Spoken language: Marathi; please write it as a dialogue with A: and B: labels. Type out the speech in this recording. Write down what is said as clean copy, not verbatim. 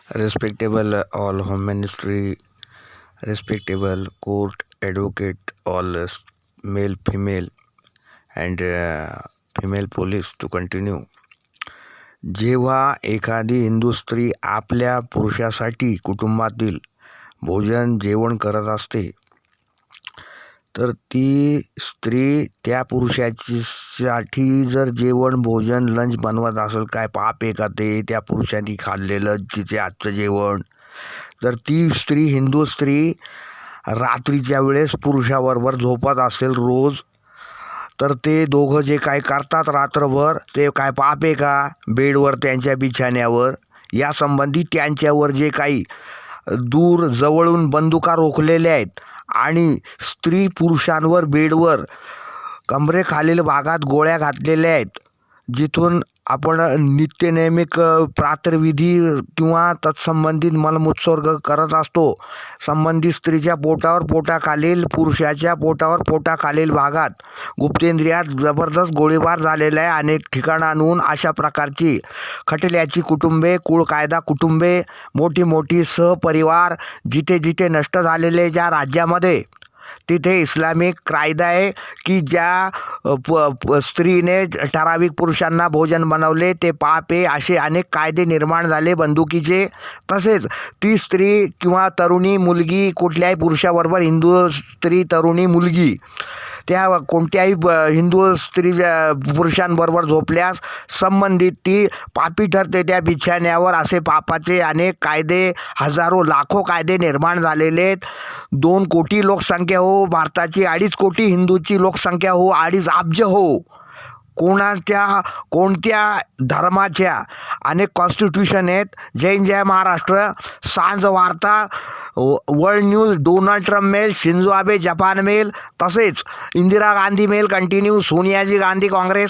A: Respectable all home ministry, respectable court advocate, all male, female, and female police to continue. जेव्हा एखादी हिंदू स्त्री आपल्या पुरुषासाठी कुटुंबातील जेवण करत असते, तर ती स्त्री त्या पुरुषासाठी जर भोजन लंच बनवत असेल, काय पाप आहे का ते त्या पुरुषांनी खाल्लेलं तिचे आजचं जेवण? तर ती स्त्री, हिंदू स्त्री, रात्रीच्या वेळेस पुरुषाबरोबर झोपत असेल रोज, तर ते दोघं जे काय करतात रात्रभर, ते काय पाप आहे का? बेडवर, त्यांच्या बिछाण्यावर, या संबंधी त्यांच्यावर जे काही दूर जवळून बंदुका रोखलेल्या आहेत आणि स्त्री पुरुषांवर बेडवर कमरेखालील भागात गोळ्या घातलेल्या आहेत, जिथून आपण नित्यनेमिक प्रातर्विधी किंवा तत्संबंधित मलमूत्सर्ग करत असतो. संबंधित स्त्रीच्या पोटाखालील, पुरुषाच्या पोटाखालील भागात गुप्तेंद्रियात जबरदस्त गोळीबार झालेला आहे. अनेक ठिकाणांहून अशा प्रकारची खटल्याची कुटुंबे, कुळकायदा कुटुंबे, मोठी सहपरिवार जिथे जिथे नष्ट झालेले ज्या राज्यामध्ये, तिथे इस्लामिक कायदा आहे की ज्या स्त्रीने ठराविक पुरुषांना भोजन बनवले ते पाप आहे. असे अनेक कायदे निर्माण झाले बंदुकीचे. तसेच ती स्त्री किंवा तरुणी मुलगी कुठल्याही पुरुषाबरोबर, हिंदू स्त्री, तरुणी मुलगी, त्या कोणत्याही हिंदू स्त्री पुरुषांबरोबर झोपल्यास संबंधित ती पापी ठरते त्या बिछाण्यावर. असे पापाचे अनेक कायदे, हजारो लाखो कायदे निर्माण झालेले आहेत. 2 कोटी लोकसंख्या हो भारताची, 2.5 कोटी हिंदूची लोकसंख्या हो, 2.5 अब्ज हो, कोणत्या धर्माच्या अनेक कॉन्स्टिट्यूशन आहेत. जय जय महाराष्ट्र, सांज वार्ता, world news, Donald Trump mail, Shinzo Abe जपान मेल, तसेच इंदिरा गांधी मेल कंटिन्यू, सोनियाजी गांधी काँग्रेस.